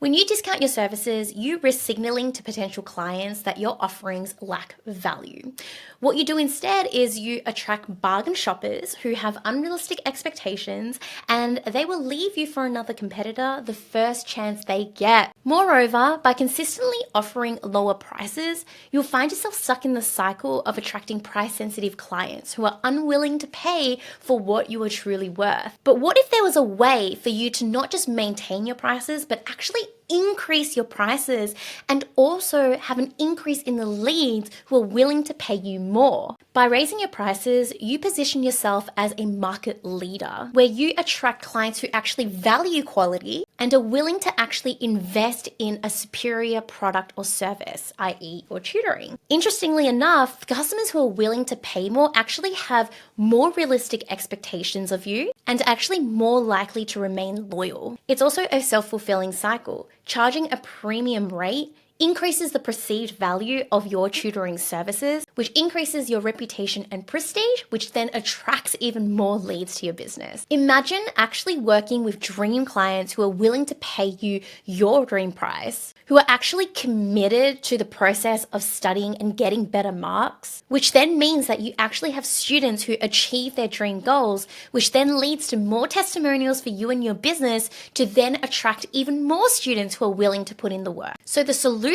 When you discount your services, you risk signaling to potential clients that your offerings lack value. What you do instead is you attract bargain shoppers who have unrealistic expectations, and they will leave you for another competitor the first chance they get. Moreover, by consistently offering lower prices, you'll find yourself stuck in the cycle of attracting price-sensitive clients who are unwilling to pay for what you are truly worth. But what if there was a way for you to not just maintain your prices, but actually increase your prices and also have an increase in the leads who are willing to pay you more? By raising your prices, you position yourself as a market leader where you attract clients who actually value quality and are willing to actually invest in a superior product or service, i.e. your tutoring. Interestingly enough, customers who are willing to pay more actually have more realistic expectations of you and are actually more likely to remain loyal. It's also a self-fulfilling cycle. Charging a premium rate increases the perceived value of your tutoring services, which increases your reputation and prestige, which then attracts even more leads to your business. Imagine actually working with dream clients who are willing to pay you your dream price, who are actually committed to the process of studying and getting better marks, which then means that you actually have students who achieve their dream goals, which then leads to more testimonials for you and your business to then attract even more students who are willing to put in the work. So the solution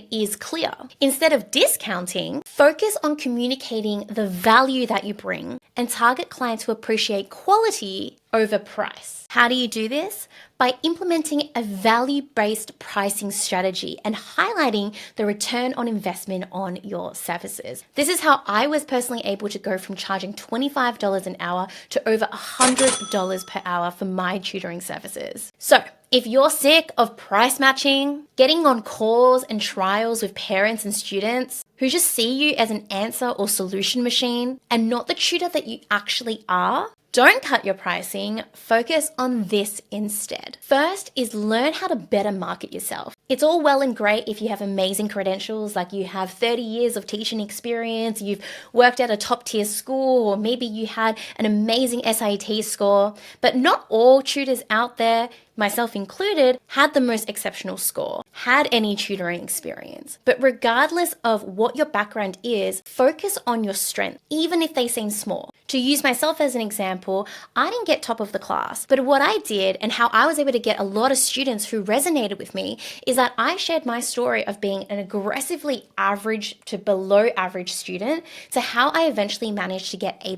is clear. Instead of discounting, focus on communicating the value that you bring and target clients who appreciate quality over price. How do you do this? By implementing a value-based pricing strategy and highlighting the return on investment on your services. This is how I was personally able to go from charging $25 an hour to over $100 per hour for my tutoring services. So, if you're sick of price matching, getting on calls and trials with parents and students who just see you as an answer or solution machine and not the tutor that you actually are, don't cut your pricing, focus on this instead. First is learn how to better market yourself. It's all well and great if you have amazing credentials, like you have 30 years of teaching experience, you've worked at a top tier school, or maybe you had an amazing SAT score, but not all tutors out there, myself included, had the most exceptional score, had any tutoring experience. But regardless of what your background is, focus on your strengths, even if they seem small. To use myself as an example, I didn't get top of the class, but what I did and how I was able to get a lot of students who resonated with me is that I shared my story of being an aggressively average to below average student to how I eventually managed to get A+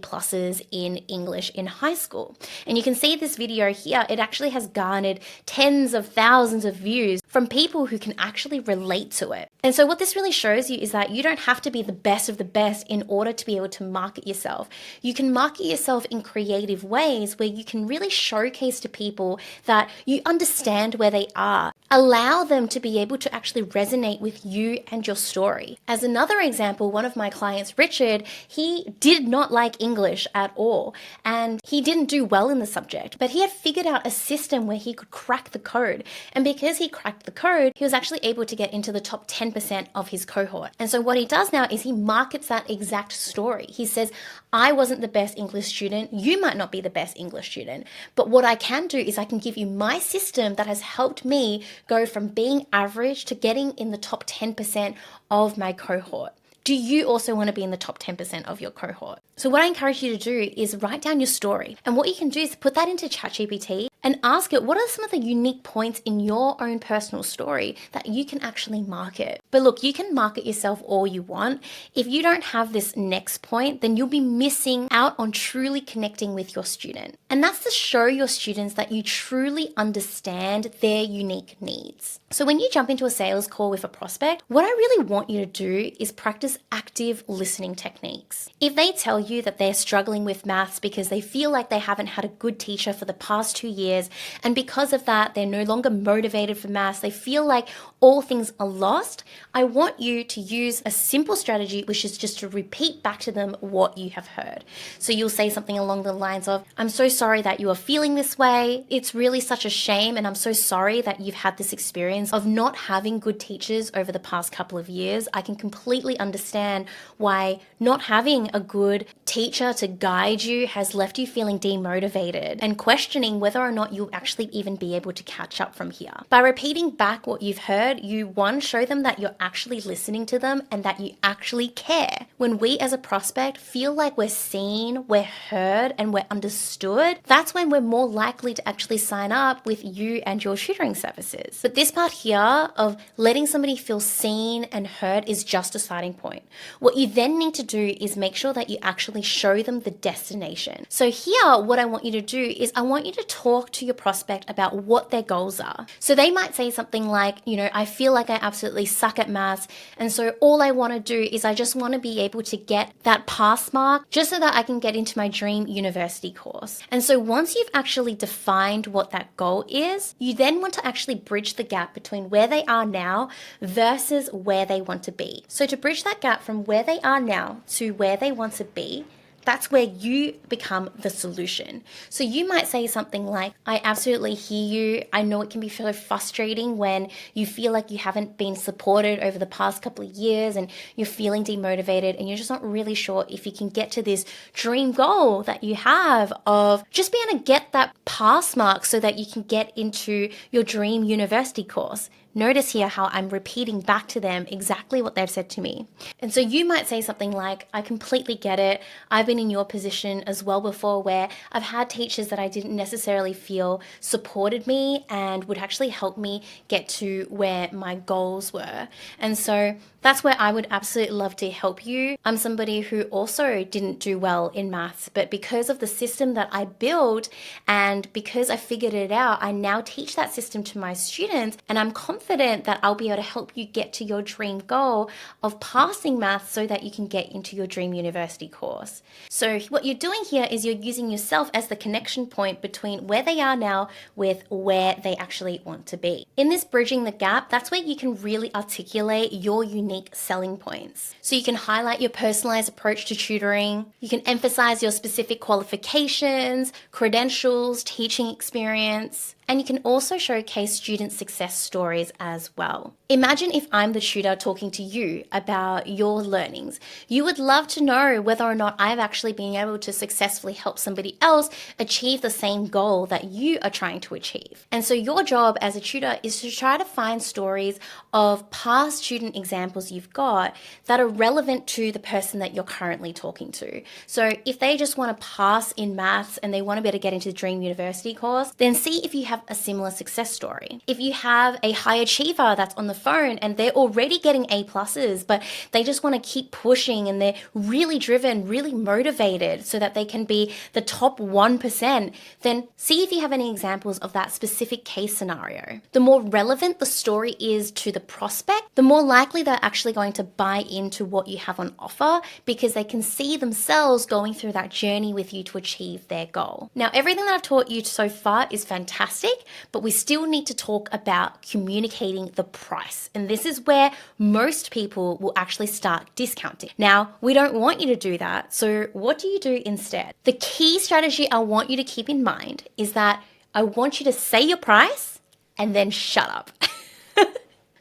in English in high school. And you can see this video here, it actually has garnered tens of thousands of views from people who can actually relate to it. And so what this really shows you is that you don't have to be the best of the best in order to be able to market yourself. You can market yourself in creative ways where you can really showcase to people that you understand where they are. Allow them to be able to actually resonate with you and your story. As another example, one of my clients, Richard, he did not like English at all, and he didn't do well in the subject, but he had figured out a system where he could crack the code. And because he cracked the code, he was actually able to get into the top 10% of his cohort. And so what he does now is he markets that exact story. He says, I wasn't the best English student. You might not be the best English student. But what I can do is I can give you my system that has helped me go from being average to getting in the top 10% of my cohort. Do you also want to be in the top 10% of your cohort? So what I encourage you to do is write down your story. And what you can do is put that into ChatGPT and ask it, what are some of the unique points in your own personal story that you can actually market? But look, you can market yourself all you want. If you don't have this next point, then you'll be missing out on truly connecting with your student. And that's to show your students that you truly understand their unique needs. So when you jump into a sales call with a prospect, what I really want you to do is practice active listening techniques. If they tell you that they're struggling with maths because they feel like they haven't had a good teacher for the past 2 years, and because of that, they're no longer motivated for maths, they feel like all things are lost, I want you to use a simple strategy, which is just to repeat back to them what you have heard. So you'll say something along the lines of, I'm so sorry that you are feeling this way. It's really such a shame, and I'm so sorry that you've had this experience of not having good teachers over the past couple of years. I can completely understand understand why not having a good teacher to guide you has left you feeling demotivated and questioning whether or not you'll actually even be able to catch up from here. By repeating back what you've heard, you show them that you're actually listening to them and that you actually care. When we as a prospect feel like we're seen, we're heard, and we're understood, that's when we're more likely to actually sign up with you and your tutoring services. But this part here of letting somebody feel seen and heard is just a starting point. What you then need to do is make sure that you actually show them the destination. So here, what I want you to do is I want you to talk to your prospect about what their goals are. So they might say something like, I feel like I absolutely suck at maths, and so all I want to do is I just want to be able to get that pass mark just so that I can get into my dream university course. And so once you've actually defined what that goal is, you then want to actually bridge the gap between where they are now versus where they want to be. So to bridge that gap from where they are now to where they want to be, that's where you become the solution. So you might say something like, I absolutely hear you. I know it can be so frustrating when you feel like you haven't been supported over the past couple of years and you're feeling demotivated and you're just not really sure if you can get to this dream goal that you have of just being able to get that pass mark so that you can get into your dream university course. Notice here how I'm repeating back to them exactly what they've said to me. And so you might say something like, I completely get it. I've been in your position as well before where I've had teachers that I didn't necessarily feel supported me and would actually help me get to where my goals were. And so that's where I would absolutely love to help you. I'm somebody who also didn't do well in maths, but because of the system that I built and because I figured it out, I now teach that system to my students, and I'm confident that I'll be able to help you get to your dream goal of passing maths so that you can get into your dream university course. So what you're doing here is you're using yourself as the connection point between where they are now with where they actually want to be. In this bridging the gap, that's where you can really articulate your unique selling points. So you can highlight your personalized approach to tutoring. You can emphasize your specific qualifications, credentials, teaching experience, and you can also showcase student success stories as well. Imagine if I'm the tutor talking to you about your learnings. You would love to know whether or not I've actually been able to successfully help somebody else achieve the same goal that you are trying to achieve. And so your job as a tutor is to try to find stories of past student examples you've got that are relevant to the person that you're currently talking to. So if they just want to pass in maths and they want to be able to get into the dream university course, then see if you have a similar success story. If you have a high achiever that's on the phone and they're already getting A pluses, but they just want to keep pushing and they're really driven, really motivated so that they can be the top 1%, then see if you have any examples of that specific case scenario. The more relevant the story is to the prospect, the more likely they're actually going to buy into what you have on offer because they can see themselves going through that journey with you to achieve their goal. Now, everything that I've taught you so far is fantastic, but we still need to talk about communicating the price. And this is where most people will actually start discounting. Now, we don't want you to do that. So what do you do instead? The key strategy I want you to keep in mind is that I want you to say your price and then shut up.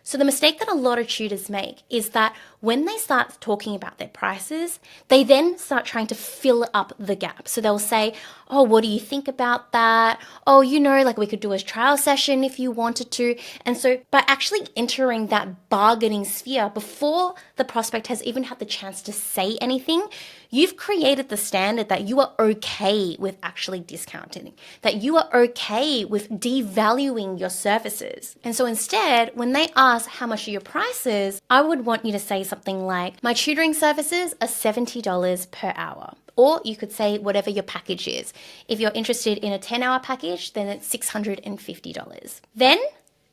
So the mistake that a lot of tutors make is that when they start talking about their prices, they then start trying to fill up the gap. So they'll say, oh, what do you think about that? Oh, like we could do a trial session if you wanted to. And so by actually entering that bargaining sphere before the prospect has even had the chance to say anything, you've created the standard that you are okay with actually discounting, that you are okay with devaluing your services. And so instead, when they ask how much are your prices, I would want you to say something like, my tutoring services are $70 per hour. Or you could say whatever your package is. If you're interested in a 10-hour package, then it's $650. Then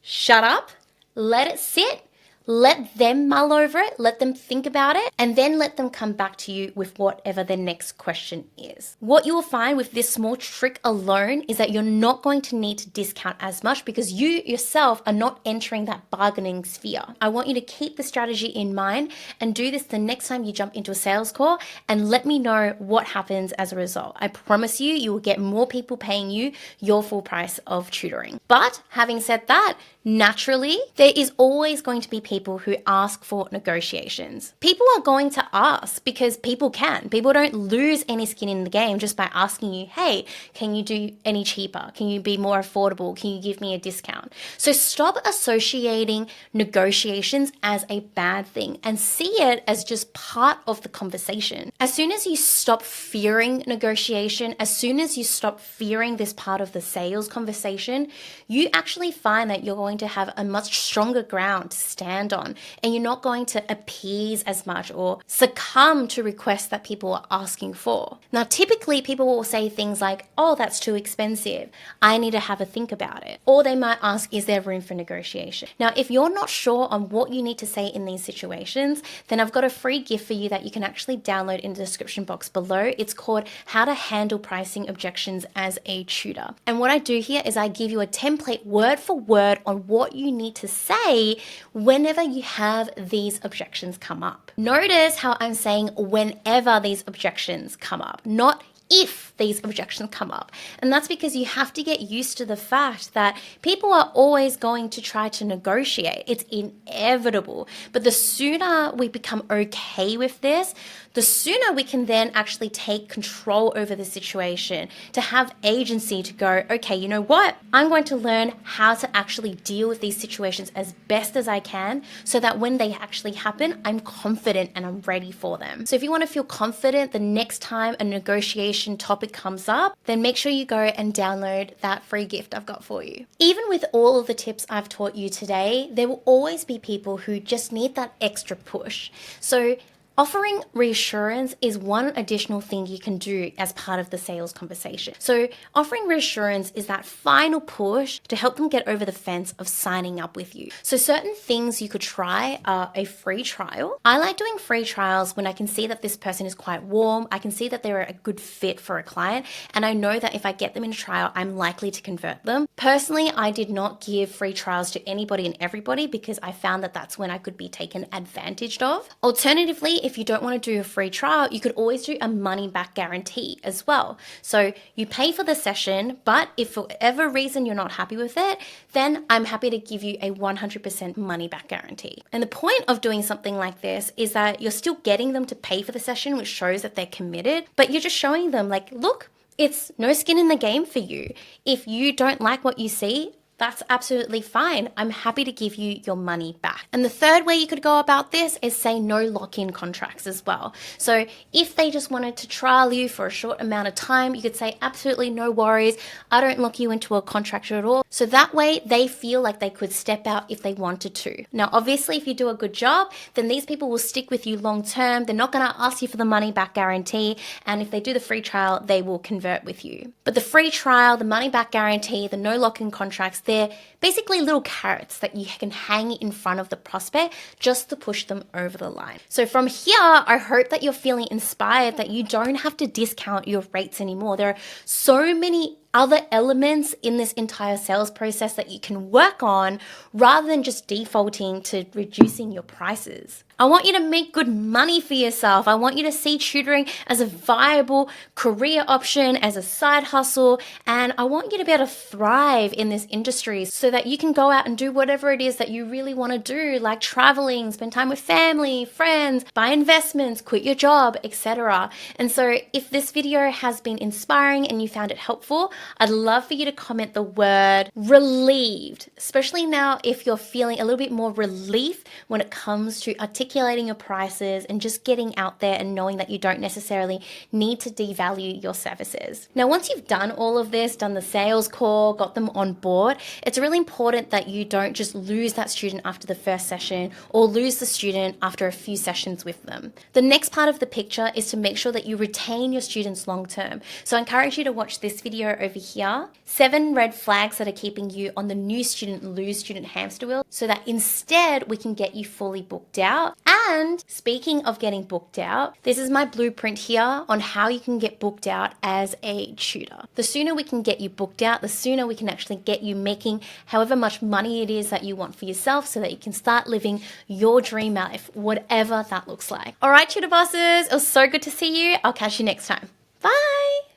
shut up, let it sit, let them mull over it, let them think about it, and then let them come back to you with whatever their next question is. What you will find with this small trick alone is that you're not going to need to discount as much because you yourself are not entering that bargaining sphere. I want you to keep the strategy in mind and do this the next time you jump into a sales call and let me know what happens as a result. I promise you will get more people paying you your full price of tutoring. But having said that, naturally, there is always going to be people who ask for negotiations. People are going to ask because people can. People don't lose any skin in the game just by asking you, hey, can you do any cheaper? Can you be more affordable? Can you give me a discount? So stop associating negotiations as a bad thing and see it as just part of the conversation. As soon as you stop fearing negotiation, as soon as you stop fearing this part of the sales conversation, you actually find that you're going to have a much stronger ground to stand on, and you're not going to appease as much or succumb to requests that people are asking for. Now, typically people will say things like, oh, that's too expensive, I need to have a think about it. Or they might ask, is there room for negotiation? Now, if you're not sure on what you need to say in these situations, then I've got a free gift for you that you can actually download in the description box below. It's called How to Handle Pricing Objections as a Tutor. And what I do here is I give you a template word for word on what you need to say whenever you have these objections come up. Notice how I'm saying whenever these objections come up, not if these objections come up. And that's because you have to get used to the fact that people are always going to try to negotiate. It's inevitable. But the sooner we become okay with this, the sooner we can then actually take control over the situation, to have agency to go, okay, you know what? I'm going to learn how to actually deal with these situations as best as I can so that when they actually happen, I'm confident and I'm ready for them. So if you want to feel confident the next time a negotiation topic comes up, then make sure you go and download that free gift I've got for you. Even with all of the tips I've taught you today, there will always be people who just need that extra push. So offering reassurance is one additional thing you can do as part of the sales conversation. So offering reassurance is that final push to help them get over the fence of signing up with you. So certain things you could try are a free trial. I like doing free trials when I can see that this person is quite warm, I can see that they're a good fit for a client, and I know that if I get them in a trial, I'm likely to convert them. Personally, I did not give free trials to anybody and everybody because I found that that's when I could be taken advantage of. Alternatively, if you don't want to do a free trial, you could always do a money back guarantee as well. So you pay for the session, but if for whatever reason you're not happy with it, then I'm happy to give you a 100% money back guarantee. And the point of doing something like this is that you're still getting them to pay for the session, which shows that they're committed, but you're just showing them like, look, it's no skin in the game for you. If you don't like what you see, that's absolutely fine. I'm happy to give you your money back. And the third way you could go about this is say no lock-in contracts as well. So if they just wanted to trial you for a short amount of time, you could say absolutely no worries. I don't lock you into a contract at all. So that way they feel like they could step out if they wanted to. Now, obviously, if you do a good job, then these people will stick with you long term. They're not going to ask you for the money back guarantee. And if they do the free trial, they will convert with you. But the free trial, the money back guarantee, the no lock-in contracts, they're basically little carrots that you can hang in front of the prospect just to push them over the line. So from here, I hope that you're feeling inspired that you don't have to discount your rates anymore. There are so many other elements in this entire sales process that you can work on rather than just defaulting to reducing your prices. I want you to make good money for yourself. I want you to see tutoring as a viable career option, as a side hustle, and I want you to be able to thrive in this industry so that you can go out and do whatever it is that you really want to do, like traveling, spend time with family, friends, buy investments, quit your job, etc. And so if this video has been inspiring and you found it helpful, I'd love for you to comment the word relieved, especially now if you're feeling a little bit more relief when it comes to articulating your prices and just getting out there and knowing that you don't necessarily need to devalue your services. Now, once you've done all of this, done the sales call, got them on board, it's really important that you don't just lose that student after the first session or lose the student after a few sessions with them. The next part of the picture is to make sure that you retain your students long term. So I encourage you to watch this video over here, 7 red flags that are keeping you on the new student lose student hamster wheel, so that instead we can get you fully booked out. And speaking of getting booked out, this is my blueprint here on how you can get booked out as a tutor. The sooner we can get you booked out, the sooner we can actually get you making however much money it is that you want for yourself so that you can start living your dream life, whatever that looks like. All right, tutor bosses, it was so good to see you. I'll catch you next time. Bye.